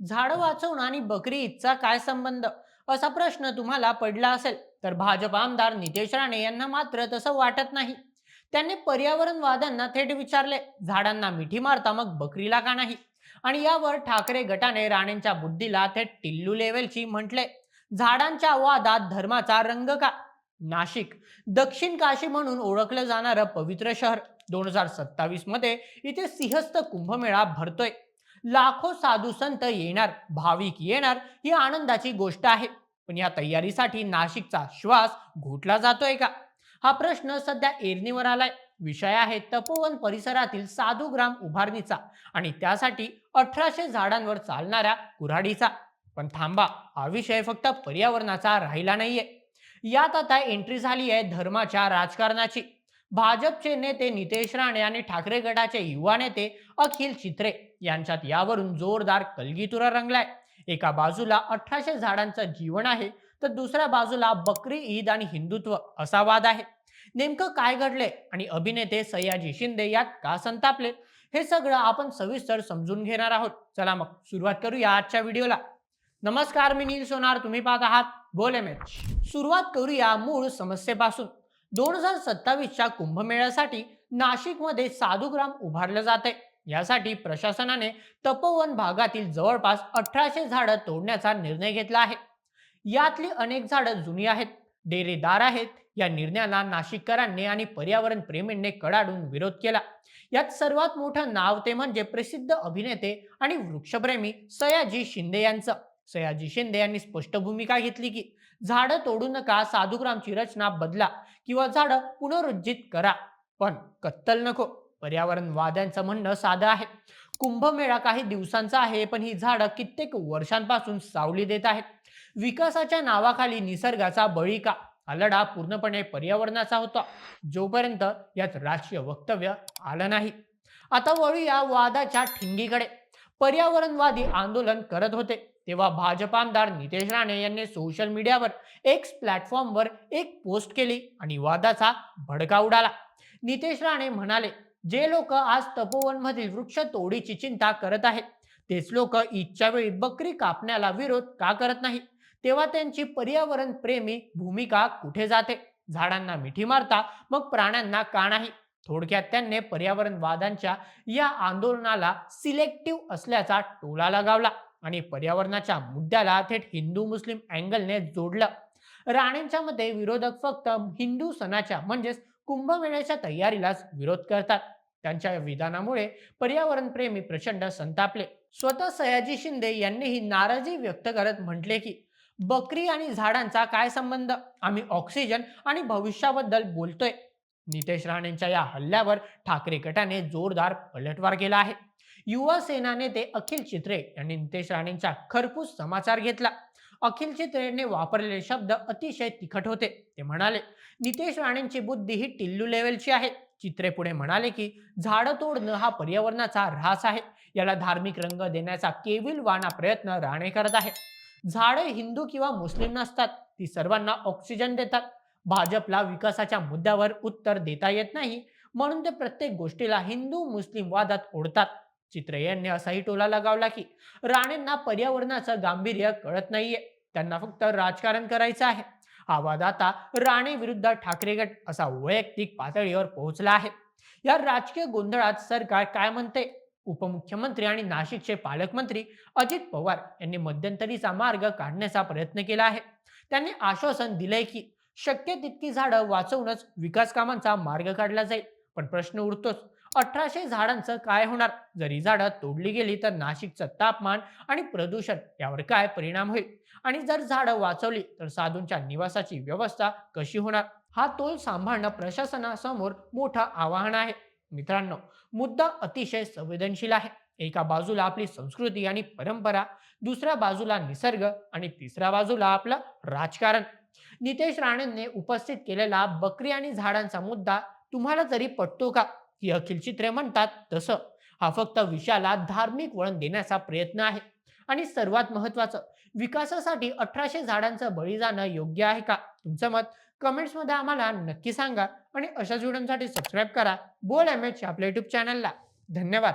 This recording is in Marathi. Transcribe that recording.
झाडं वाचवणं आणि बकरी ईदचा काय संबंध असा प्रश्न तुम्हाला पडला असेल तर भाजप आमदार नितेश राणे यांना मात्र तसं वाटत नाही. त्यांनी पर्यावरणवाद्यांना थेट विचारले, झाडांना मिठी मारता मग बकरीला का नाही? आणि यावर ठाकरे गटाने राणेंच्या बुद्धीला थेट टिल्लू लेव्हलची म्हटले. झाडांच्या वादात धर्माचा रंग का? नाशिक दक्षिण काशी म्हणून ओळखलं जाणारं पवित्र शहर 2027 मध्ये इथे सिंहस्थ कुंभमेळा भरतोय. लाखो साधू संत येणार, भाविक येणार, ही आनंदाची गोष्ट आहे. पण या तयारीसाठी नाशिकचा श्वास घोटला जातोय का? हा प्रश्न सध्या एरणीवर आलाय. विषय आहे तपोवन परिसरातील साधूग्राम उभारणीचा आणि त्यासाठी 1800 झाडांवर चालणाऱ्या कुऱ्हाडीचा. पण थांबा, हा विषय फक्त पर्यावरणाचा राहिला नाहीये. यात आता एंट्री झाली आहे धर्माच्या राजकारणाची. भाजपचे नेते नितेश राणे आणि ठाकरे गटाचे युवा नेते अखिल चित्रे यांच्यात यावरून जोरदार कलगीतुरा रंगलाय. एका बाजूला 1800 झाडांचं जीवन आहे, तर दुसऱ्या बाजूला बकरी ईद आणि हिंदुत्व असा वाद आहे. नेमकं काय घडले आणि अभिनेते सयाजी शिंदे यात का संतापलेत, हे सगळं आपण सविस्तर समजून घेणार आहोत. चला मग सुरुवात करूया आजच्या व्हिडिओला. नमस्कार, मी नील सोनार, तुम्ही पाहत आहात बोल एमएच. सुरुवात करूया मूळ समस्येपासून. 2027च्या कुंभमेळ्यासाठी नाशिकमध्ये साधुग्राम उभारलं जाते. यासाठी प्रशासनाने तपोवन भागातील जवळपास 1800 झाडं तोडण्याचा निर्णय घेतला आहे. यातली अनेक झाडं जुनी आहेत, डेरेदार आहेत. या निर्णयाला नाशिककरांनी आणि पर्यावरण प्रेमींनी कडाडून विरोध केला. यात सर्वात मोठं नाव ते म्हणजे प्रसिद्ध अभिनेते आणि वृक्षप्रेमी सयाजी शिंदे यांचं. सयाजी शिंदे यांनी स्पष्ट भूमिका घेतली की झाडं तोडू नका, साधुग्रामची रचना बदला किंवा झाडं पुनरुज्जीत करा, पण कत्तल नको. पर्यावरणवाद्यांचं म्हणणं साधं आहे. कुंभमेळा काही दिवसांचा आहे, पण ही झाडं कित्येक वर्षांपासून सावली देत आहेत. विकासाच्या नावाखाली निसर्गाचा बळी का? हा लढा पूर्णपणे पर्यावरणाचा होता, जोपर्यंत यात राजकीय वक्तव्य आलं नाही. आता वळूया वादाच्या ठिंगीकडे. पर्यावरणवादी आंदोलन करत होते तेव्हा भाजप आमदार नितेश राणे यांनी सोशल मीडियावर एक्स प्लॅटफॉर्मवर एक पोस्ट केली आणि वादाचा भडका उडाला. नितेश राणे म्हणाले, जे लोक आज तपोवन मधील वृक्ष तोडीची चिंता करत आहेत, तेच लोक ईदच्या वेळी बकरी कापण्याला विरोध का करत नाही? तेव्हा त्यांची पर्यावरण प्रेमी भूमिका कुठे जाते? झाडांना मिठी मारता मग प्राण्यांना का नाही? थोडक्यात त्यांनी पर्यावरणवादांच्या या आंदोलनाला सिलेक्टिव्ह असल्याचा टोला लगावला आणि पर्यावरणाच्या मुद्द्याला थेट हिंदू मुस्लिम अँगलने जोडलं. राणेंच्या मते विरोधक फक्त हिंदू सणाच्या म्हणजेच कुंभमेळ्याच्या तयारीलाच विरोध करतात. त्यांच्या विधानामुळे पर्यावरण प्रेमी प्रचंड संतापले. स्वतः सयाजी शिंदे यांनीही नाराजी व्यक्त करत म्हटले की बकरी आणि झाडांचा काय संबंध? आम्ही ऑक्सिजन आणि भविष्याबद्दल बोलतोय. नितेश राणेंच्या या हल्ल्यावर ठाकरे गटाने जोरदार पलटवार केला आहे. युवा सेना नेते अखिल चित्रे यांनी नितेश राणेंचा खरपूस समाचार घेतला. अखिल चित्रेने वापरलेले शब्द अतिशय तिखट होते. ते म्हणाले, नितेश राणेंची बुद्धी ही टिल्लू लेव्हलची आहे. चित्रे पुढे म्हणाले की झाडं तोडणं हा पर्यावरणाचा ऱ्हास आहे. याला धार्मिक रंग देण्याचा केविलवाणा प्रयत्न राणे करत आहे. झाडं हिंदू किंवा मुस्लिम नसतात, ती सर्वांना ऑक्सिजन देतात. भाजपला विकासाच्या मुद्द्यावर उत्तर देता येत नाही, म्हणून ते प्रत्येक गोष्टीला हिंदू मुस्लिम वादात ओढतात. चित्रे यांनी असाही टोला लगावला की राणेंना पर्यावरणाचं गांभीर्य कळत नाहीये, त्यांना फक्त राजकारण करायचं आहे. हा वाद आता राणे विरुद्ध ठाकरे गट असा वैयक्तिक पातळीवर पोहोचला आहे. या राजकीय गोंधळात सरकार काय म्हणते? उपमुख्यमंत्री आणि नाशिकचे पालकमंत्री अजित पवार यांनी मध्यंतरीचा मार्ग काढण्याचा प्रयत्न केला आहे. त्यांनी आश्वासन दिलंय की शक्य तितकी झाडं वाचवूनच विकास कामांचा मार्ग काढला जाईल. पण प्रश्न उरतोच, 1800 झाडांचं काय होणार? जरी झाडं तोडली गेली तर नाशिकचं तापमान आणि प्रदूषण यावर काय परिणाम होईल? आणि जर झाडं वाचवली तर साधूंच्या निवासाची व्यवस्था कशी होणार? हा तोल सांभाळणं प्रशासनासमोर मोठं आव्हान आहे. मित्रांनो, मुद्दा अतिशय संवेदनशील आहे. एका बाजूला आपली संस्कृती आणि परंपरा, दुसऱ्या बाजूला निसर्ग आणि तिसऱ्या बाजूला आपलं राजकारण. नितेश राणेंनी उपस्थित केलेला बकरी आणि झाडांचा मुद्दा तुम्हाला तरी पटतो का? की अखिल चित्रे म्हणतात तसं हा फक्त विषयाला धार्मिक वळण देण्याचा प्रयत्न आहे? आणि सर्वात महत्वाचं, विकासासाठी 1800 झाडांचं बळी जाणं योग्य आहे का? तुमचं मत कमेंट्समध्ये आम्हाला नक्की सांगा आणि अशाच व्हिडिओसाठी सबस्क्राईब करा बोल एम एच आपल्या युट्यूब चॅनलला. धन्यवाद.